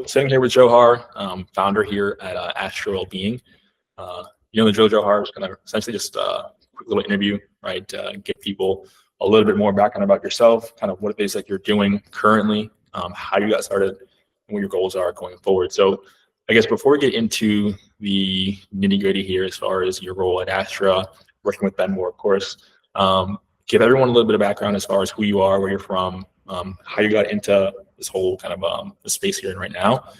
sitting here with Johar, founder here at Astra Wellbeing. The drill, Johar is going to essentially just a quick little interview, right? Get people a little bit more background about yourself, kind of what it is that you're doing currently, how you got started, and what your goals are going forward. So I guess before we get into the nitty gritty here, as far as your role at Astra, working with Benmore, of course, give everyone a little bit of background as far as who you are, where you're from, how you got into this whole kind of the space you're in right now,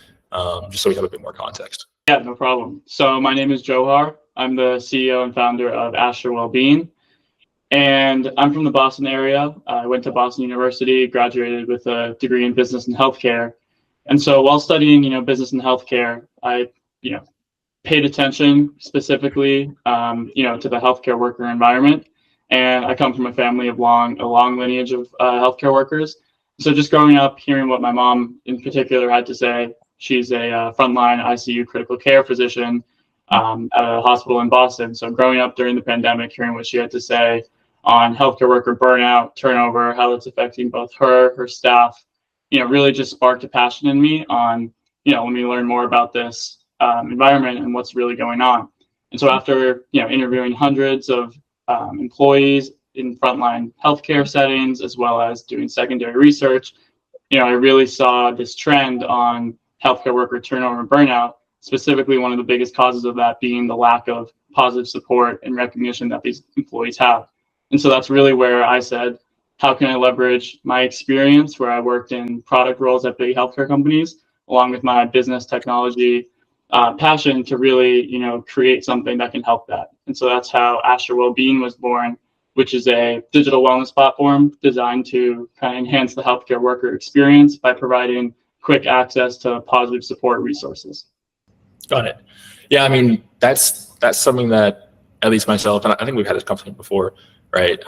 just so we have a bit more context. Yeah, no problem. So my name is Johar. I'm the CEO and founder of Astra Wellbeing, and I'm from the Boston area. I went to Boston University, graduated with a degree in business and healthcare. And so while studying, business and healthcare, I, paid attention specifically, to the healthcare worker environment. And I come from a family of a long lineage of healthcare workers. So just growing up, hearing what my mom in particular had to say. She's a frontline ICU critical care physician at a hospital in Boston. So growing up during the pandemic, hearing what she had to say on healthcare worker burnout, turnover, how it's affecting both her staff, really just sparked a passion in me on, let me learn more about this environment and what's really going on. And so after, interviewing hundreds of employees in frontline healthcare settings, as well as doing secondary research, I really saw this trend on healthcare worker turnover and burnout, specifically one of the biggest causes of that being the lack of positive support and recognition that these employees have. And so that's really where I said, how can I leverage my experience where I worked in product roles at big healthcare companies, along with my business technology passion to really, create something that can help that. And so that's how Astra Wellbeing was born, which is a digital wellness platform designed to kind of enhance the healthcare worker experience by providing quick access to positive support resources. Got it. Yeah, I mean, that's something that at least myself, and I think we've had this conversation before, right?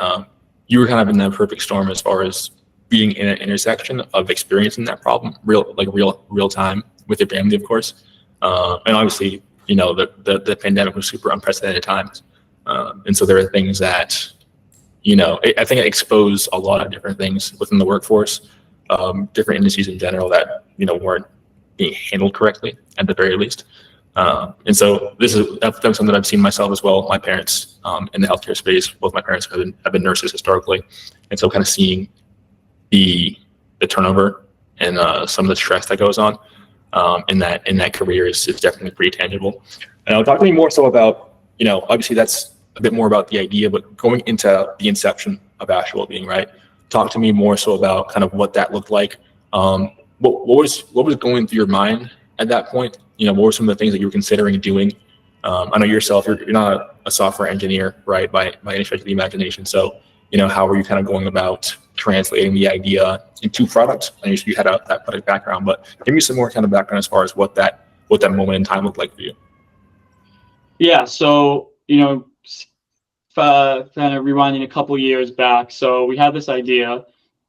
You were kind of in that perfect storm as far as being in an intersection of experiencing that problem, real time with your family, of course. And obviously, the pandemic was super unprecedented times. And so there are things that, I think it exposed a lot of different things within the workforce, different industries in general that, weren't being handled correctly at the very least. And so that's something that I've seen myself as well. My parents in the healthcare space, both my parents have been nurses historically. And so kind of seeing the turnover and some of the stress that goes on in that career is definitely pretty tangible. And talk to me more so about, obviously that's a bit more about the idea, but going into the inception of Astra Wellbeing, right? Talk to me more so about kind of what that looked like. What was going through your mind at that point? What were some of the things that you were considering doing? I know yourself, you're not a software engineer, right, by any stretch of the imagination. So, how were you kind of going about translating the idea into products? I know you had that product background, but give me some more kind of background as far as what that moment in time looked like for you. Yeah, so, kind of rewinding a couple years back. So we had this idea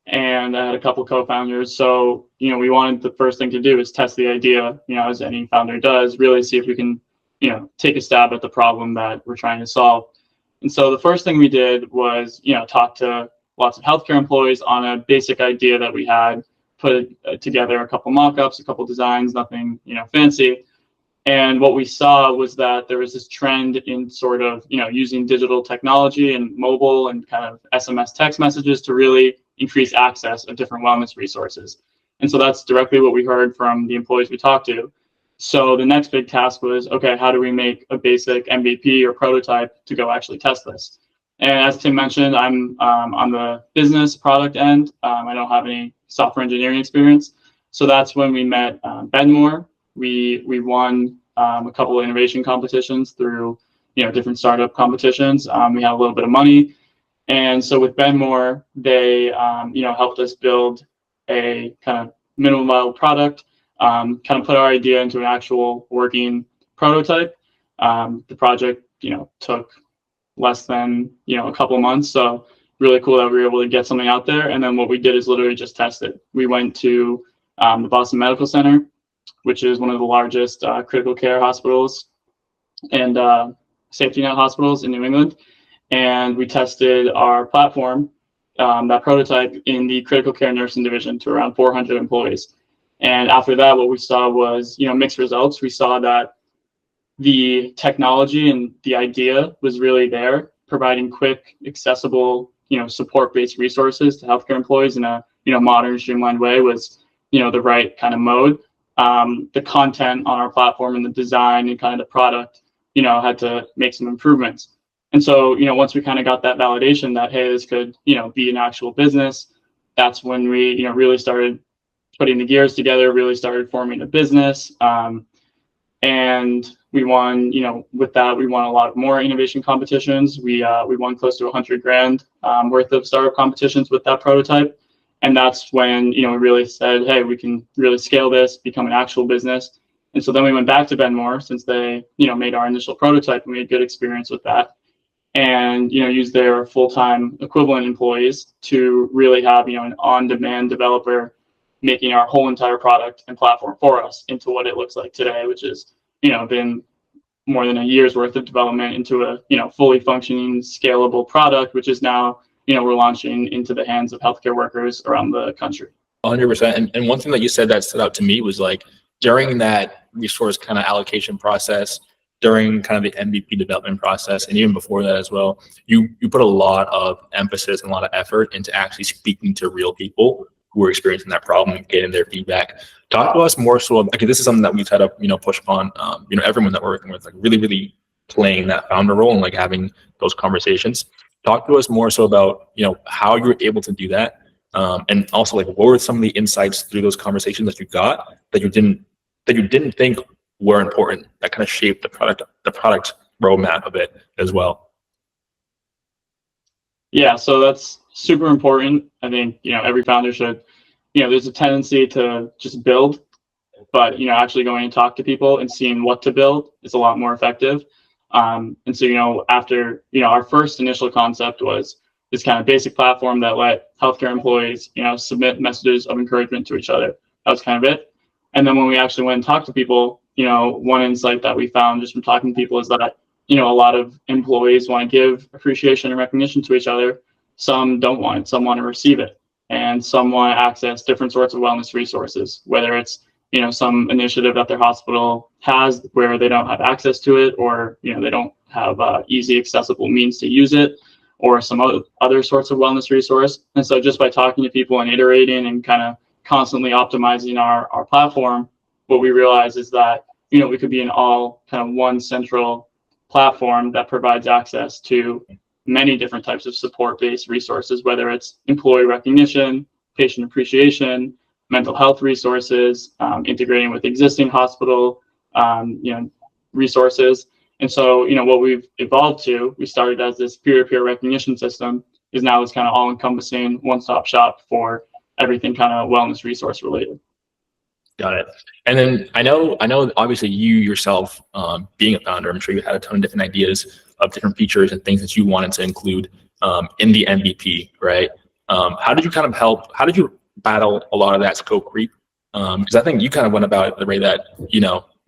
and I had a couple co-founders. So, we wanted the first thing to do is test the idea, as any founder does, really see if we can, take a stab at the problem that we're trying to solve. And so the first thing we did was, talk to lots of healthcare employees on a basic idea that we had, put together a couple mock-ups, a couple designs, nothing, fancy. And what we saw was that there was this trend in sort of, using digital technology and mobile and kind of SMS text messages to really increase access of different wellness resources. And so that's directly what we heard from the employees we talked to. So the next big task was, okay, how do we make a basic MVP or prototype to go actually test this? And as Tim mentioned, I'm on the business product end. I don't have any software engineering experience. So that's when we met Benmore. We won a couple of innovation competitions through, different startup competitions. We had a little bit of money. And so with Benmore, they, helped us build a kind of minimum viable product, kind of put our idea into an actual working prototype. The project, took less than, a couple of months. So really cool that we were able to get something out there. And then what we did is literally just test it. We went to the Boston Medical Center, which is one of the largest critical care hospitals and safety net hospitals in New England. And we tested our platform, that prototype, in the critical care nursing division to around 400 employees. And after that, what we saw was, mixed results. We saw that the technology and the idea was really there, providing quick, accessible, support-based resources to healthcare employees in a, modern, streamlined way was, the right kind of mode. The content on our platform and the design and kind of the product, had to make some improvements. And so, once we kind of got that validation that, hey, this could, be an actual business, that's when we, really started putting the gears together, really started forming a business. And we won, with that, we won a lot more innovation competitions. We won close to $100,000 worth of startup competitions with that prototype. And that's when, we really said, hey, we can really scale this, become an actual business. And so then we went back to Benmore, since they, made our initial prototype, and we had good experience with that. And, used their full-time equivalent employees to really have, an on-demand developer making our whole entire product and platform for us into what it looks like today, which is, been more than a year's worth of development into a, fully functioning, scalable product, which is now, we're launching into the hands of healthcare workers around the country. 100%. And one thing that you said that stood out to me was like, during that resource kind of allocation process, during kind of the MVP development process, and even before that as well, you put a lot of emphasis and a lot of effort into actually speaking to real people who are experiencing that problem and getting their feedback. Talk to us more so, okay, this is something that we've had to, push upon, everyone that we're working with, like really, really playing that founder role and like having those conversations. Talk to us more so about, how you were able to do that. And also like, what were some of the insights through those conversations that you got that you didn't think were important, that kind of shaped the product roadmap of it as well? Yeah, so that's super important. I think, every founder should, there's a tendency to just build, but, actually going and talk to people and seeing what to build is a lot more effective. And so, after, our first initial concept was this kind of basic platform that let healthcare employees, submit messages of encouragement to each other. That was kind of it. And then when we actually went and talked to people, one insight that we found just from talking to people is that, a lot of employees want to give appreciation and recognition to each other. Some don't want it. Some want to receive it. And some want to access different sorts of wellness resources, whether it's, some initiative that their hospital has where they don't have access to it, or, they don't have easy, accessible means to use it, or some other sorts of wellness resource. And so just by talking to people and iterating and kind of constantly optimizing our platform, what we realize is that, we could be in all kind of one central platform that provides access to many different types of support-based resources, whether it's employee recognition, patient appreciation, mental health resources, integrating with existing hospital, resources. And so, what we've evolved to, we started as this peer-to-peer recognition system, is now this kind of all-encompassing one-stop shop for everything kind of wellness resource related. Got it. And then I know obviously you yourself, being a founder, I'm sure you had a ton of different ideas of different features and things that you wanted to include in the MVP, right? How did you battle a lot of that scope creep? Because I think you kind of went about it the way that,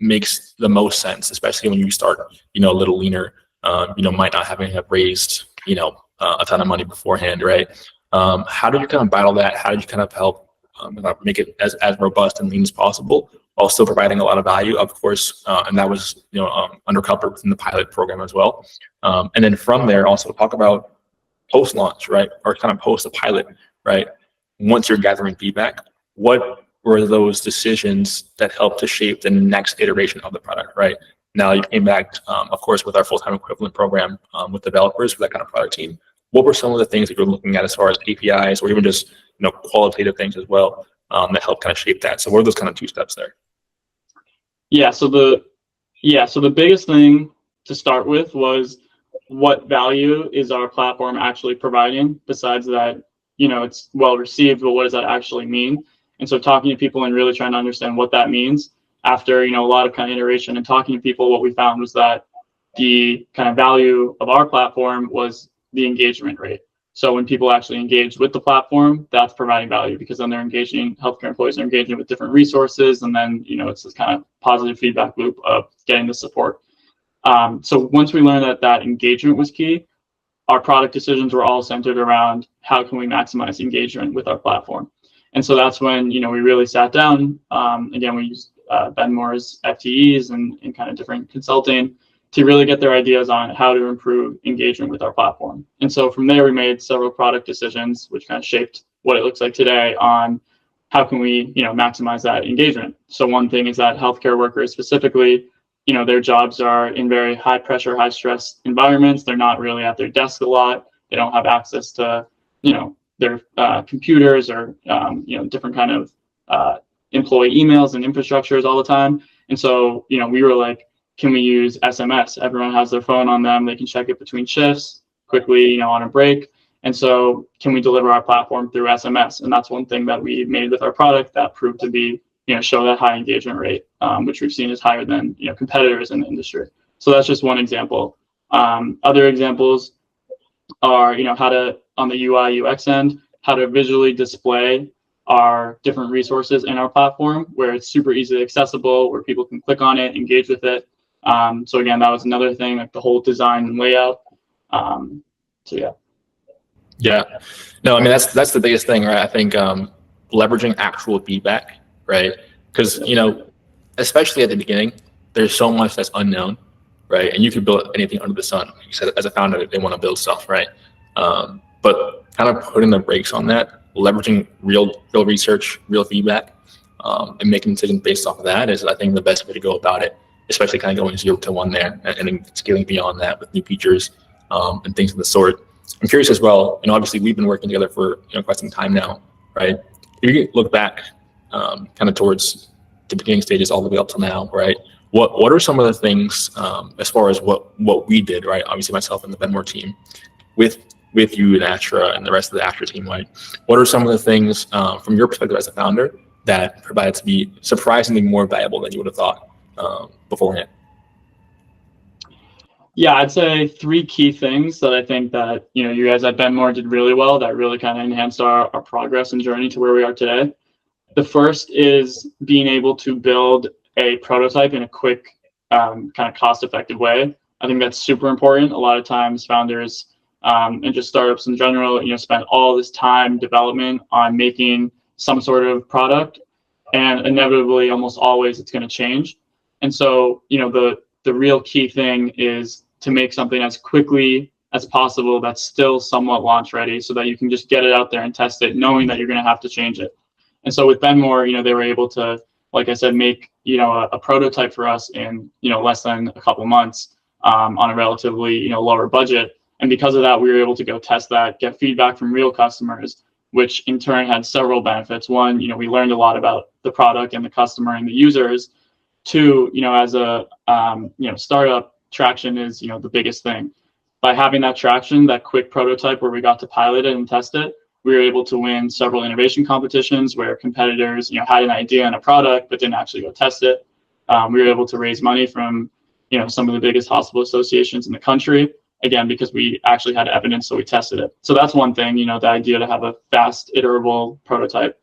makes the most sense, especially when you start, a little leaner, might not having have raised, a ton of money beforehand, right? How did you kind of battle that? How did you kind of help make it as robust and lean as possible, while still providing a lot of value, of course, and that was undercovered within the pilot program as well. And then from there, also talk about post-launch, right, or kind of post the pilot, right? Once you're gathering feedback, what were those decisions that helped to shape the next iteration of the product, right? Now you came back, of course, with our full-time equivalent program with developers for that kind of product team. What were some of the things that you're looking at as far as APIs or even just qualitative things as well that help kind of shape that? So what are those kind of two steps there? So the biggest thing to start with was, what value is our platform actually providing, besides that, it's well received, but what does that actually mean? And so talking to people and really trying to understand what that means after, a lot of kind of iteration and talking to people, what we found was that the kind of value of our platform was the engagement rate. So when people actually engage with the platform, that's providing value, because then they're engaging, healthcare employees are engaging with different resources. And then, it's this kind of positive feedback loop of getting the support. So once we learned that engagement was key, our product decisions were all centered around how can we maximize engagement with our platform. And so that's when, we really sat down. Again, we used Benmore's FTEs and kind of different consulting to really get their ideas on how to improve engagement with our platform. And so from there, we made several product decisions, which kind of shaped what it looks like today on how can we, maximize that engagement. So one thing is that healthcare workers specifically, their jobs are in very high pressure, high stress environments. They're not really at their desk a lot. They don't have access to, their computers or, different kind of employee emails and infrastructures all the time. And so, we were like, can we use SMS? Everyone has their phone on them. They can check it between shifts quickly, on a break. And so can we deliver our platform through SMS? And that's one thing that we made with our product that proved to be, show that high engagement rate, which we've seen is higher than, competitors in the industry. So that's just one example. Other examples are, how to, on the UI UX end, how to visually display our different resources in our platform where it's super easily accessible, where people can click on it, engage with it. So again, that was another thing, like the whole design and layout. So yeah. Yeah, no, I mean, that's the biggest thing, right? I think leveraging actual feedback, right? Because, especially at the beginning, there's so much that's unknown, right? And you can build anything under the sun. Like you said, as a founder, they want to build stuff, right? But kind of putting the brakes on that, leveraging real research, real feedback, and making decisions based off of that is, I think, the best way to go about it, especially kind of going 0 to 1 there and then scaling beyond that with new features and things of the sort. I'm curious as well, obviously we've been working together for quite some time now, right? If you look back kind of towards the beginning stages all the way up to now, right? What are some of the things as far as what we did, right? Obviously myself and the Benmore team with you and Astra and the rest of the Astra team, right? What are some of the things from your perspective as a founder that provided to be surprisingly more valuable than you would have thought beforehand? Yeah, I'd say 3 key things that I think that, you guys at Benmore did really well that really kind of enhanced our progress and journey to where we are today. The first is being able to build a prototype in a quick, kind of cost-effective way. I think that's super important. A lot of times founders and just startups in general, spend all this time development on making some sort of product, and inevitably, almost always, it's going to change. And so, the real key thing is to make something as quickly as possible that's still somewhat launch ready so that you can just get it out there and test it, knowing that you're going to have to change it. And so with Benmore, they were able to, like I said, make, a prototype for us in, less than a couple months on a relatively, lower budget. And because of that, we were able to go test that, get feedback from real customers, which in turn had several benefits. One, we learned a lot about the product and the customer and the users. 2, as a, startup, traction is, the biggest thing. By having that traction, that quick prototype where we got to pilot it and test it, we were able to win several innovation competitions where competitors, had an idea and a product, but didn't actually go test it. We were able to raise money from, some of the biggest hospital associations in the country, again, because we actually had evidence, so we tested it. So that's one thing, the idea to have a fast, iterable prototype.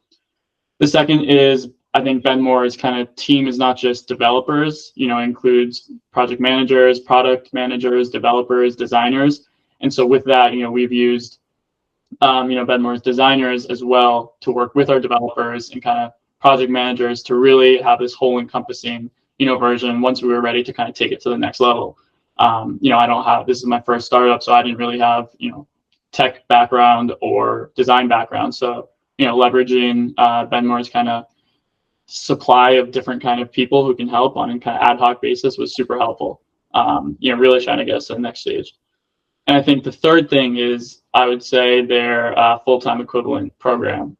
The second is, I think Benmore's kind of team is not just developers, includes project managers, product managers, developers, designers. And so with that, we've used, Benmore's designers as well to work with our developers and kind of project managers to really have this whole encompassing, version once we were ready to kind of take it to the next level. This is my first startup, so I didn't really have, tech background or design background. So, leveraging Benmore's kind of supply of different kind of people who can help on a kind of ad hoc basis was super helpful. Really trying to get us to the next stage. And I think the third thing is, I would say, their full-time equivalent program.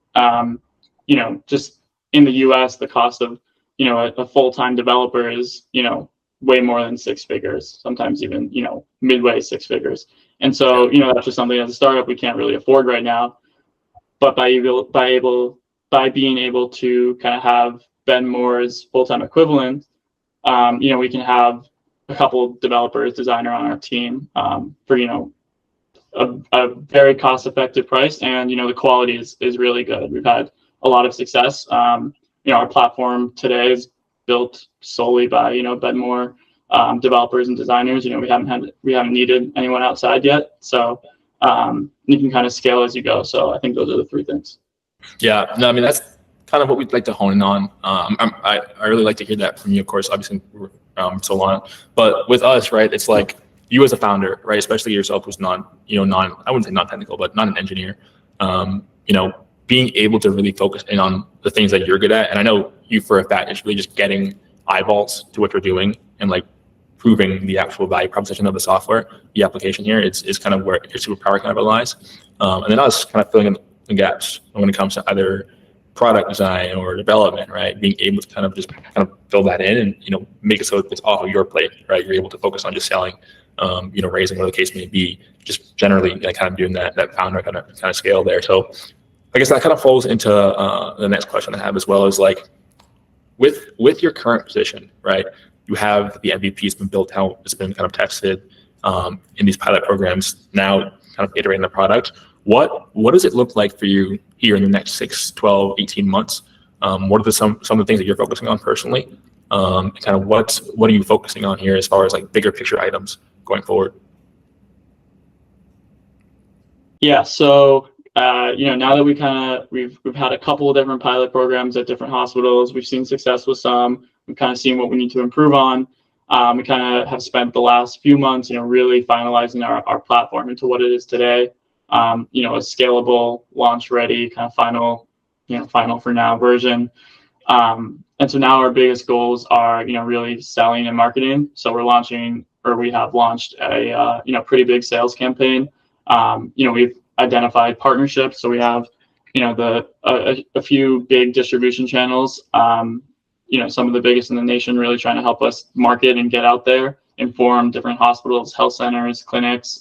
Just in the US, the cost of, a full-time developer is, way more than 6 figures, sometimes even, midway 6 figures. And so, that's just something as a startup we can't really afford right now. But by being able to kind of have Benmore's full-time equivalent, we can have a couple developers, designer on our team for, a very cost-effective price. And, the quality is really good. We've had a lot of success. Our platform today is built solely by, Benmore developers and designers. We haven't needed anyone outside yet. So you can kind of scale as you go. So I think those are the 3 things. Yeah, no, I mean, that's kind of what we'd like to hone in on. I really like to hear that from you, of course, obviously, so long. But with us, right, it's like you as a founder, right, especially yourself who's I wouldn't say non-technical, but not an engineer, being able to really focus in on the things that you're good at. And I know you for a fact, it's really just getting eyeballs to what you're doing and like proving the actual value proposition of the software, the application here. It's kind of where your superpower kind of lies. And then us kind of filling in the gaps when it comes to either product design or development, right? Being able to kind of fill that in and, make it so it's off of your plate, right? You're able to focus on just selling, raising, whatever the case may be, just generally kind of doing that founder kind of scale there. So I guess that kind of falls into the next question I have as well, is like with your current position, right? You have the MVP has been built out, it's been kind of tested in these pilot programs, now kind of iterating the product. What does it look like for you here in the next 6, 12, 18 months? What are some of the things that you're focusing on personally? Kind of what are you focusing on here as far as like bigger picture items going forward? Yeah, so now that we've had a couple of different pilot programs at different hospitals, we've seen success with some, we've kind of seen what we need to improve on. We kind of have spent the last few months, really finalizing our platform into what it is today. A scalable, launch ready, kind of final for now version. And so now our biggest goals are, really selling and marketing. So we have launched a, pretty big sales campaign. We've identified partnerships. So we have, a few big distribution channels, some of the biggest in the nation, really trying to help us market and get out there, inform different hospitals, health centers, clinics,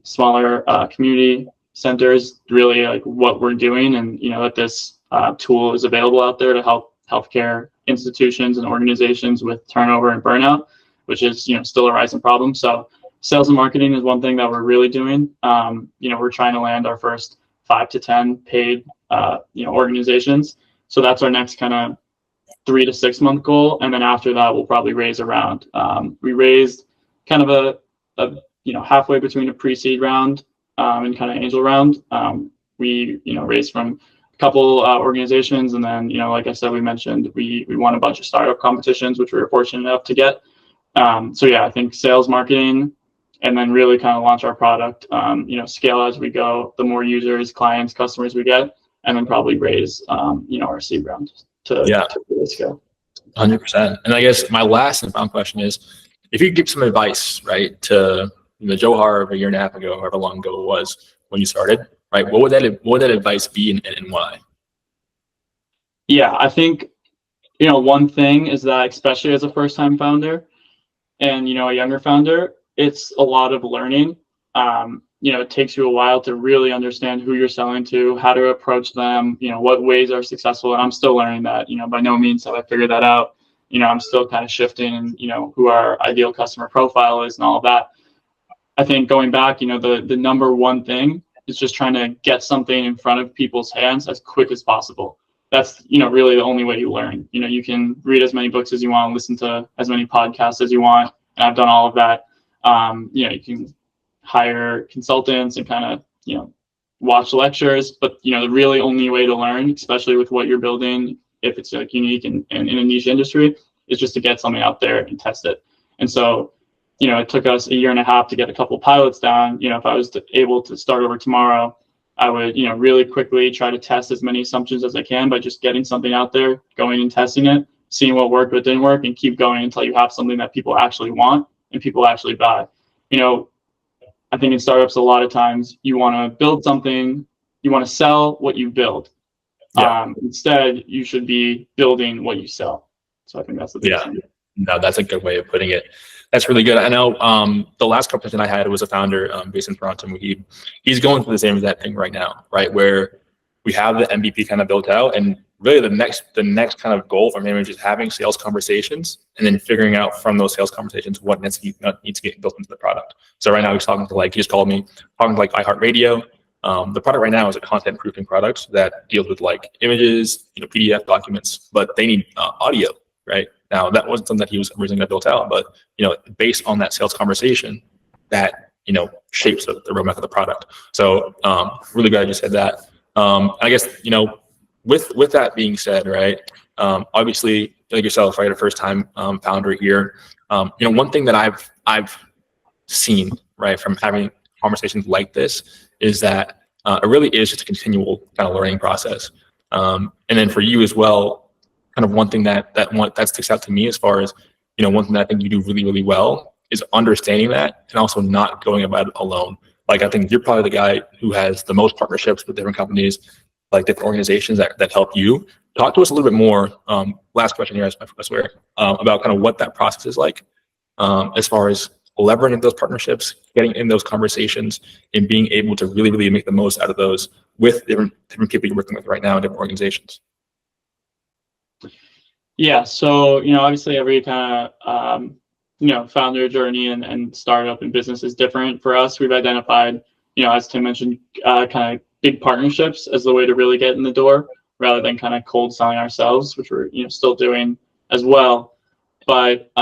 smaller community centers, really like what we're doing, and that this tool is available out there to help healthcare institutions and organizations with turnover and burnout, which is still a rising problem. So sales and marketing is one thing that we're really doing. We're trying to land our first 5 to 10 paid organizations. So that's our next kind of 3 to 6 month goal, and then after that we'll probably raise a round. We raised kind of a halfway between a pre-seed round and kind of angel round. We raised from a couple organizations, and then like I said, we mentioned we won a bunch of startup competitions, which we were fortunate enough to get. So yeah, I think sales, marketing, and then really kind of launch our product. Scale as we go. The more users, clients, customers we get, and then probably raise our seed round to really scale. 100%. And I guess my last and final question is, if you could give some advice, right, to the Johar of a year and a half ago, however long ago it was when you started, right? What would that advice be, and why? Yeah, I think one thing is that, especially as a first-time founder and a younger founder, it's a lot of learning. It takes you a while to really understand who you're selling to, how to approach them, what ways are successful. And I'm still learning that. By no means have I figured that out. I'm still kind of shifting, and who our ideal customer profile is and all of that. I think going back, the number one thing is just trying to get something in front of people's hands as quick as possible. That's, really the only way you learn. You can read as many books as you want, listen to as many podcasts as you want. And I've done all of that. You can hire consultants and kind of, watch lectures, but, the really only way to learn, especially with what you're building, if it's like unique and in a niche industry, is just to get something out there and test it. And so, it took us a year and a half to get a couple pilots down. If I was able to start over tomorrow, I would, really quickly try to test as many assumptions as I can by just getting something out there, going and testing it, seeing what worked, what didn't work, and keep going until you have something that people actually want and people actually buy. I think in startups, a lot of times you want to build something, you want to sell what you build. Yeah. Instead, you should be building what you sell. So I think that's the biggest thing. No, that's a good way of putting it. That's really good. I know the last competition I had was a founder based in Toronto. He's going through the same exact thing right now, right? Where we have the MVP kind of built out, and really the next kind of goal from him is just having sales conversations and then figuring out from those sales conversations what needs to get built into the product. So right now he's talking to he just called me, talking to iHeartRadio. The product right now is a content proofing product that deals with images, PDF documents, but they need audio, right? Now that wasn't something that he was originally going to build out, but based on that sales conversation, that shapes the roadmap of the product. So really glad you said that. I guess, with that being said, right, obviously, like yourself, right, a first time founder here, one thing that I've seen, right, from having conversations like this is that it really is just a continual kind of learning process. And then for you as well, kind of one thing that sticks out to me as far as, one thing that I think you do really, really well is understanding that and also not going about it alone. Like, I think you're probably the guy who has the most partnerships with different companies, like different organizations that help you. Talk to us a little bit more. Last question here, I swear, about kind of what that process is like, as far as leveraging those partnerships, getting in those conversations, and being able to really, really make the most out of those with different people you're working with right now in different organizations. Yeah, so obviously every kind of founder journey and startup and business is different. For us, we've identified, as Tim mentioned, kind of big partnerships as the way to really get in the door, rather than kind of cold selling ourselves, which we're still doing as well. But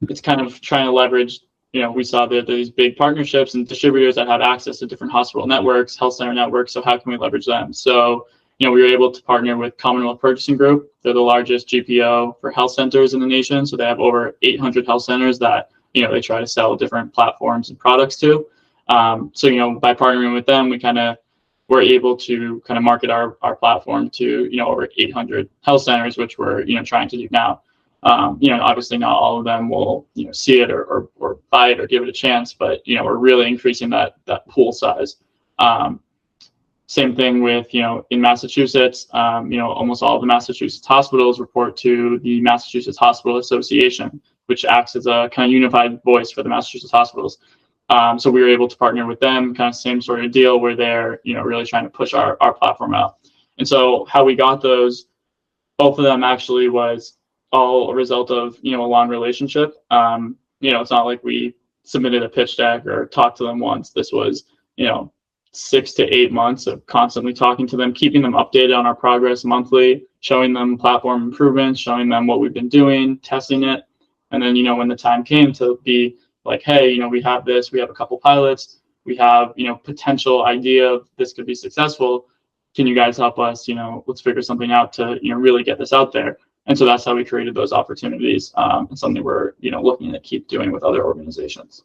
it's kind of trying to leverage. We saw that these big partnerships and distributors that have access to different hospital networks, health center networks. So how can we leverage them? So we were able to partner with Commonwealth Purchasing Group. They're the largest GPO for health centers in the nation. So they have over 800 health centers that they try to sell different platforms and products to. So by partnering with them, we kind of were able to kind of market our platform to over 800 health centers, which we're trying to do now. Obviously not all of them will see it or buy it or give it a chance, but we're really increasing that pool size. Same thing with in Massachusetts, almost all of the Massachusetts hospitals report to the Massachusetts Hospital Association, which acts as a kind of unified voice for the Massachusetts hospitals. So we were able to partner with them, kind of same sort of deal where they're really trying to push our platform out. And so how we got those, both of them actually was all a result of a long relationship. It's not like we submitted a pitch deck or talked to them once. This was 6 to 8 months of constantly talking to them, keeping them updated on our progress monthly, showing them platform improvements, showing them what we've been doing, testing it. And then when the time came to be like, hey, we have this, we have a couple pilots, we have potential idea of this could be successful, can you guys help us, let's figure something out to really get this out there. And so that's how we created those opportunities, and something we're looking to keep doing with other organizations.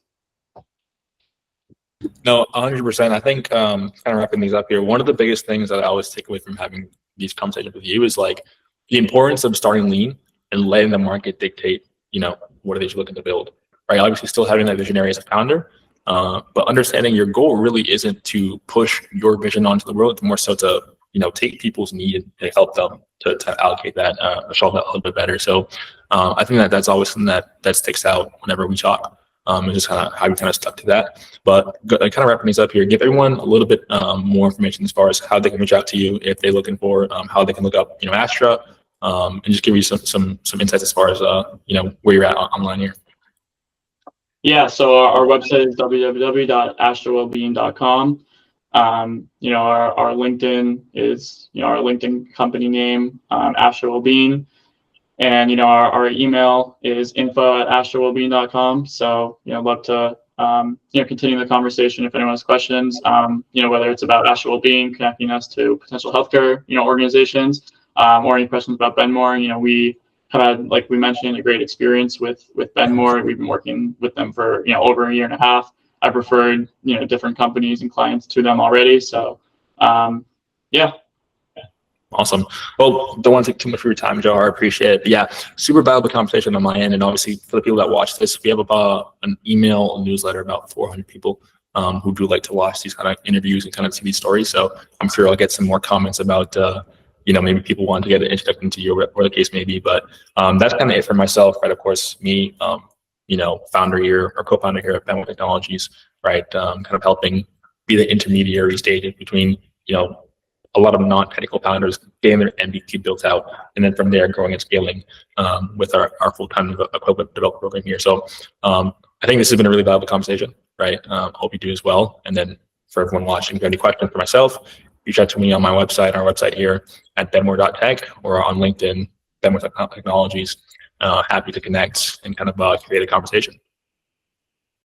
No, 100%. I think kind of wrapping these up here, one of the biggest things that I always take away from having these conversations with you is like the importance of starting lean and letting the market dictate, what it is you're looking to build, right? Obviously still having that visionary as a founder, but understanding your goal really isn't to push your vision onto the world. It's more so to, take people's need and help them to allocate that, solve that a little bit better. So I think that's always something that sticks out whenever we talk. And just kind of how we kind of stuck to that. But kind of wrapping these up here, give everyone a little bit more information as far as how they can reach out to you if they're looking for how they can look up Astra, and just give you some insights as far as where you're at online here. Yeah, so our website is www.astrawellbeing.com. Our LinkedIn is our LinkedIn company name, Astra Wellbeing. And our email is info@astrawellbeing.com. So love to continue the conversation if anyone has questions. Whether it's about Astra Wellbeing, connecting us to potential healthcare organizations, or any questions about Benmore. We have had, like we mentioned, a great experience with Benmore. We've been working with them for over a year and a half. I've referred different companies and clients to them already. So yeah. Awesome. Well, don't want to take too much of your time, Johar. I appreciate it. But yeah, super valuable conversation on my end. And obviously for the people that watch this, we have about an email newsletter, about 400 people who do like to watch these kind of interviews and kind of see these stories. So I'm sure I'll get some more comments about, maybe people want to get an introduction to you or the case may be. But that's kind of it for myself, right? Of course, me, founder here or co-founder here at Benmore Technologies, right? Kind of helping be the intermediary stage between, a lot of non-technical founders getting their MVP built out, and then from there growing and scaling with our full-time equivalent developer program here. So I think this has been a really valuable conversation, right? Hope you do as well. And then for everyone watching, if you have any questions for myself, reach out to me on my website, our website here at benmore.tech, or on LinkedIn, Benmore Technologies. Happy to connect and kind of create a conversation.